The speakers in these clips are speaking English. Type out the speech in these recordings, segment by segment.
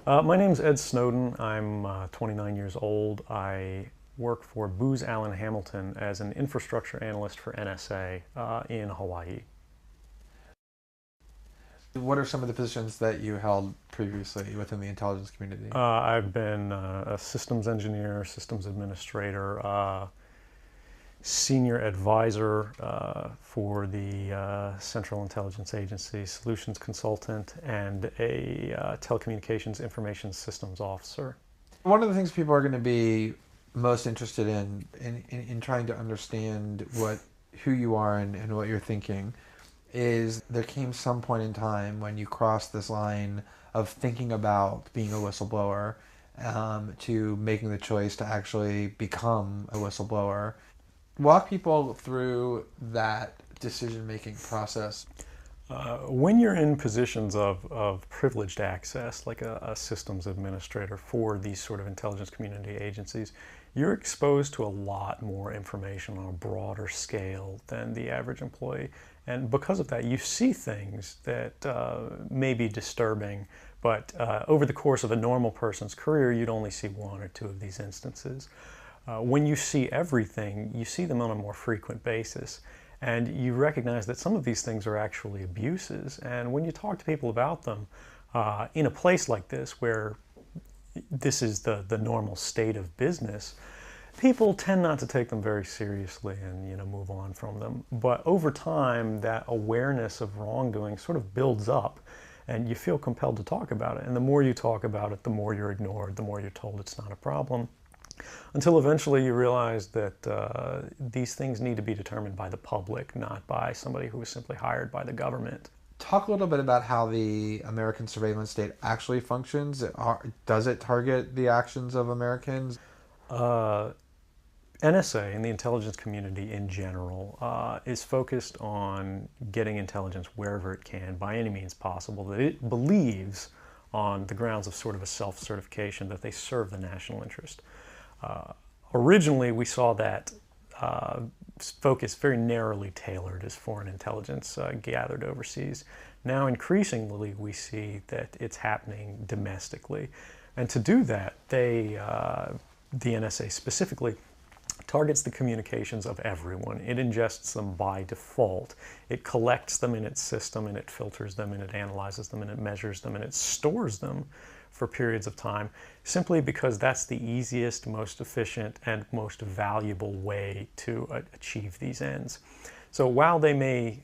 My name's Ed Snowden. I'm 29 years old. I work for Booz Allen Hamilton as an infrastructure analyst for NSA in Hawaii. What are some of the positions that you held previously within the intelligence community? I've been a systems engineer, systems administrator, senior advisor for the Central Intelligence Agency, solutions consultant, and a telecommunications information systems officer. One of the things people are going to be most interested in trying to understand who you are and what you're thinking is there came some point in time when you crossed this line of thinking about being a whistleblower to making the choice to actually become a whistleblower. Walk people through that decision-making process. When you're in positions of privileged access, like a systems administrator for these sort of intelligence community agencies, you're exposed to a lot more information on a broader scale than the average employee. And because of that, you see things that may be disturbing, but over the course of a normal person's career, you'd only see one or two of these instances. When you see everything, you see them on a more frequent basis. And you recognize that some of these things are actually abuses. And when you talk to people about them, in a place like this where this is the normal state of business, people tend not to take them very seriously and move on from them. But over time, that awareness of wrongdoing sort of builds up, and you feel compelled to talk about it. And the more you talk about it, the more you're ignored, the more you're told it's not a problem, until eventually you realize that these things need to be determined by the public, not by somebody who is simply hired by the government. Talk a little bit about how the American surveillance state actually functions. Does it target the actions of Americans? NSA and the intelligence community in general is focused on getting intelligence wherever it can, by any means possible, that it believes on the grounds of sort of a self-certification that they serve the national interest. Originally, we saw that focus very narrowly tailored as foreign intelligence gathered overseas. Now, increasingly, we see that it's happening domestically. And to do that, the NSA specifically, targets the communications of everyone. It ingests them by default. It collects them in its system, and it filters them, and it analyzes them, and it measures them, and it stores them for periods of time, simply because that's the easiest, most efficient, and most valuable way to achieve these ends. So while they may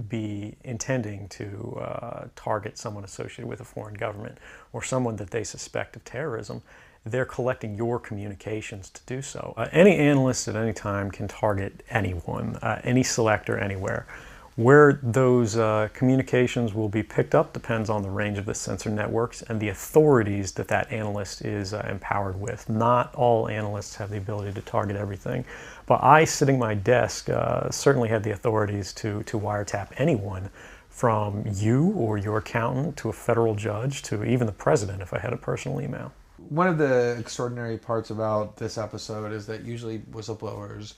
be intending to target someone associated with a foreign government or someone that they suspect of terrorism, they're collecting your communications to do so. Any analyst at any time can target anyone, any selector, anywhere. Where those communications will be picked up depends on the range of the sensor networks and the authorities that that analyst is empowered with. Not all analysts have the ability to target everything, but I, sitting at my desk, certainly had the authorities to wiretap anyone, from you or your accountant to a federal judge to even the president if I had a personal email. One of the extraordinary parts about this episode is that usually whistleblowers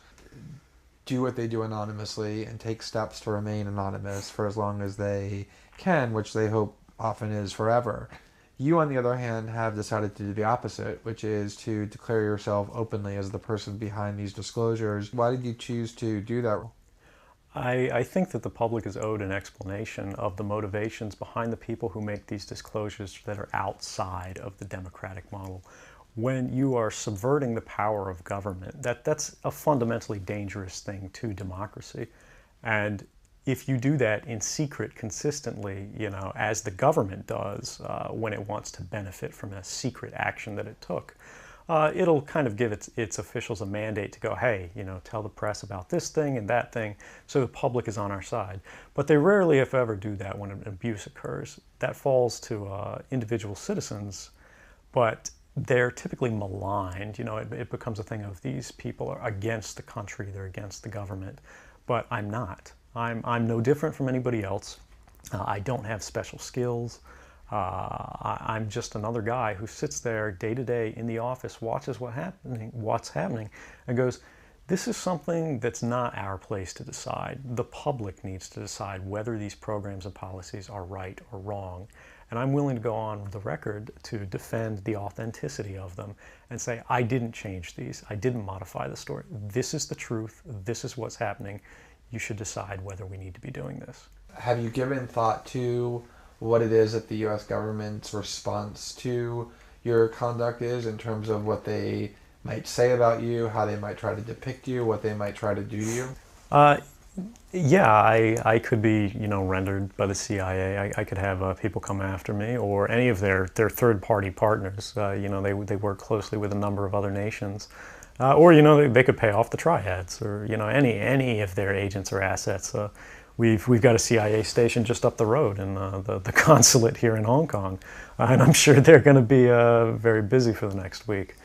do what they do anonymously and take steps to remain anonymous for as long as they can, which they hope often is forever. You, on the other hand, have decided to do the opposite, which is to declare yourself openly as the person behind these disclosures. Why did you choose to do that? I think that the public is owed an explanation of the motivations behind the people who make these disclosures that are outside of the democratic model. When you are subverting the power of government, that's a fundamentally dangerous thing to democracy. And if you do that in secret consistently, as the government does when it wants to benefit from a secret action that it took, it'll kind of give its officials a mandate to go, hey, tell the press about this thing and that thing, so the public is on our side. But they rarely, if ever, do that when an abuse occurs. That falls to individual citizens, but they're typically maligned. It becomes a thing of these people are against the country, they're against the government. But I'm not. I'm no different from anybody else. I don't have special skills. I'm just another guy who sits there day to day in the office, watches what's happening, and goes, this is something that's not our place to decide. The public needs to decide whether these programs and policies are right or wrong. And I'm willing to go on the record to defend the authenticity of them and say, I didn't change these. I didn't modify the story. This is the truth. This is what's happening. You should decide whether we need to be doing this. Have you given thought to what it is that the U.S. government's response to your conduct is in terms of what they might say about you, how they might try to depict you, what they might try to do to you? Yeah, I could be, rendered by the CIA. I could have people come after me, or any of their third-party partners. They work closely with a number of other nations. Or they could pay off the triads, or any of their agents or assets. We've got a CIA station just up the road in the consulate here in Hong Kong, and I'm sure they're going to be very busy for the next week.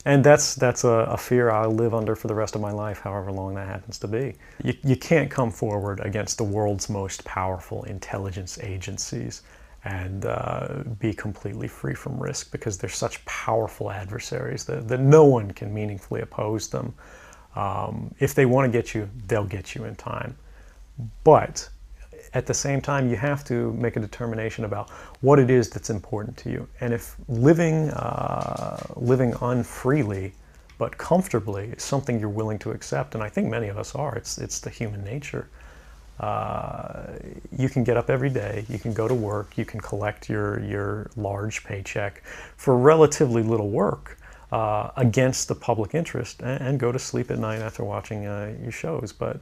And that's a fear I'll live under for the rest of my life, however long that happens to be. You can't come forward against the world's most powerful intelligence agencies and be completely free from risk, because they're such powerful adversaries that no one can meaningfully oppose them. If they want to get you, they'll get you in time. But at the same time, you have to make a determination about what it is that's important to you. And if living unfreely but comfortably is something you're willing to accept, and I think many of us are, it's the human nature. You can get up every day, you can go to work, you can collect your large paycheck for relatively little work against the public interest, and go to sleep at night after watching your shows. But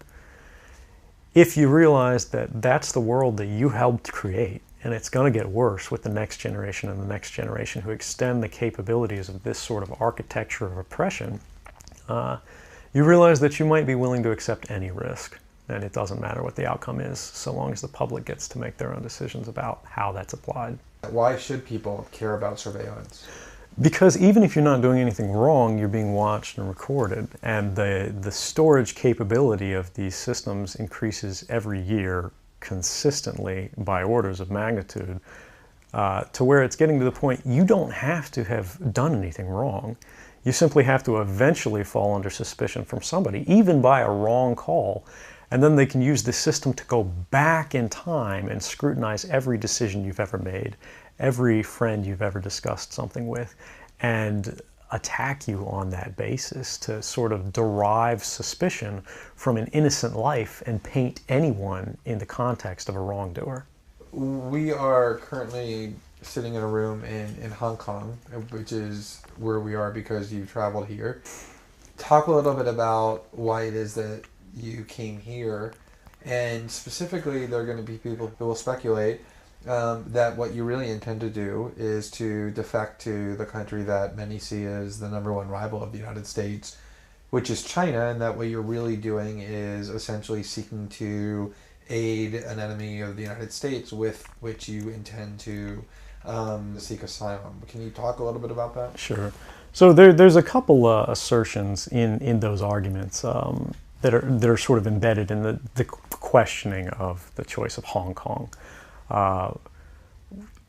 if you realize that that's the world that you helped create, and it's going to get worse with the next generation and the next generation who extend the capabilities of this sort of architecture of oppression, you realize that you might be willing to accept any risk. And it doesn't matter what the outcome is, so long as the public gets to make their own decisions about how that's applied. Why should people care about surveillance? Because even if you're not doing anything wrong, you're being watched and recorded. And the storage capability of these systems increases every year consistently by orders of magnitude, to where it's getting to the point you don't have to have done anything wrong. You simply have to eventually fall under suspicion from somebody, even by a wrong call. And then they can use the system to go back in time and scrutinize every decision you've ever made, every friend you've ever discussed something with, and attack you on that basis to sort of derive suspicion from an innocent life and paint anyone in the context of a wrongdoer. We are currently sitting in a room in Hong Kong, which is where we are because you traveled here. Talk a little bit about why it is that you came here, and specifically there are going to be people who will speculate that what you really intend to do is to defect to the country that many see as the #1 rival of the United States, which is China, and that what you're really doing is essentially seeking to aid an enemy of the United States with which you intend to seek asylum. Can you talk a little bit about that? Sure. So there's a couple assertions in those arguments that are sort of embedded in the questioning of the choice of Hong Kong.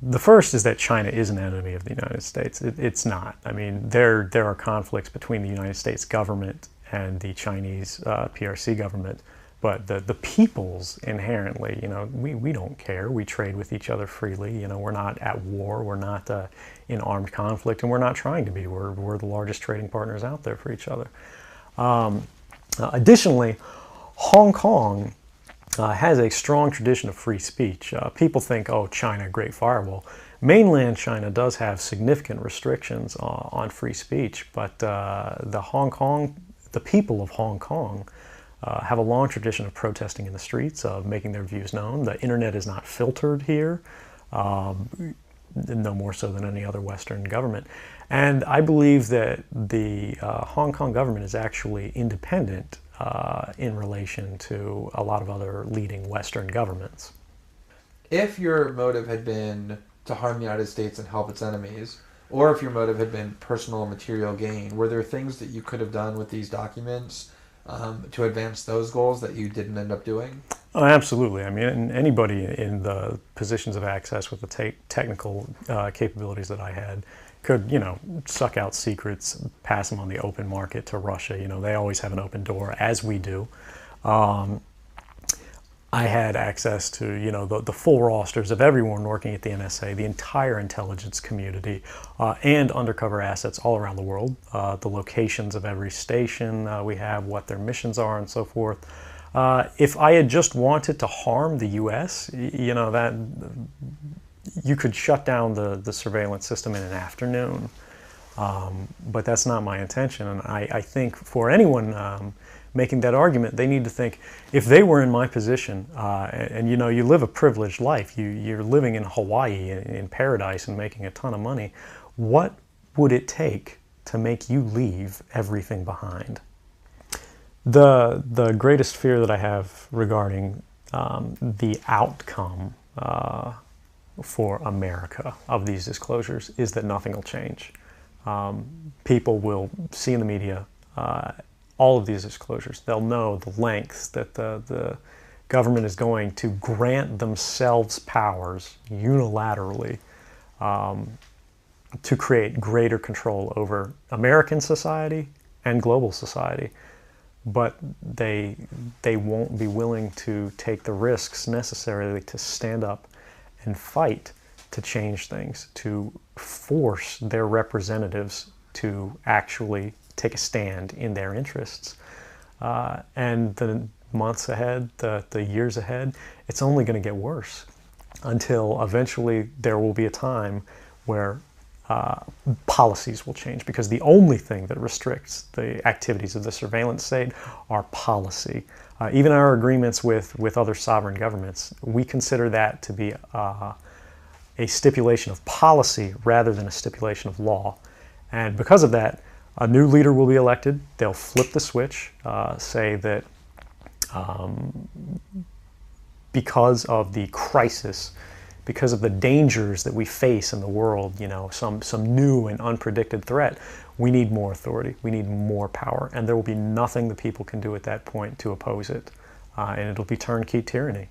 The first is that China is an enemy of the United States. It's not. I mean, there are conflicts between the United States government and the Chinese PRC government, but the peoples inherently, we don't care. We trade with each other freely. We're not at war. We're not in armed conflict, and we're not trying to be. We're the largest trading partners out there for each other. Additionally, Hong Kong has a strong tradition of free speech. People think, oh, China, great firewall. Mainland China does have significant restrictions on free speech, but the people of Hong Kong have a long tradition of protesting in the streets, of making their views known. The internet is not filtered here, no more so than any other Western government. And I believe that the Hong Kong government is actually independent in relation to a lot of other leading Western governments. If your motive had been to harm the United States and help its enemies, or if your motive had been personal material gain, were there things that you could have done with these documents to advance those goals that you didn't end up doing? Oh, absolutely. I mean, anybody in the positions of access with the technical capabilities that I had could, suck out secrets, pass them on the open market to Russia. They always have an open door, as we do. I had access to, the full rosters of everyone working at the NSA, the entire intelligence community, and undercover assets all around the world, the locations of every station we have, what their missions are, and so forth. If I had just wanted to harm the U.S., that you could shut down the surveillance system in an afternoon. But that's not my intention, and I think for anyone making that argument, they need to think, if they were in my position, and you live a privileged life, you're living in Hawaii, in paradise, and making a ton of money, what would it take to make you leave everything behind? The greatest fear that I have regarding the outcome for America of these disclosures is that nothing will change. People will see in the media all of these disclosures. They'll know the lengths that the government is going to grant themselves powers unilaterally to create greater control over American society and global society. But they won't be willing to take the risks necessarily to stand up and fight to change things, to force their representatives to actually take a stand in their interests. And the months ahead, the years ahead, it's only going to get worse until eventually there will be a time where policies will change, because the only thing that restricts the activities of the surveillance state are policy. Even our agreements with other sovereign governments, we consider that to be a stipulation of policy rather than a stipulation of law. And because of that, a new leader will be elected. They'll flip the switch, say that because of the crisis, because of the dangers that we face in the world, some new and unpredicted threat, we need more authority, we need more power, and there will be nothing the people can do at that point to oppose it, and it'll be turnkey tyranny.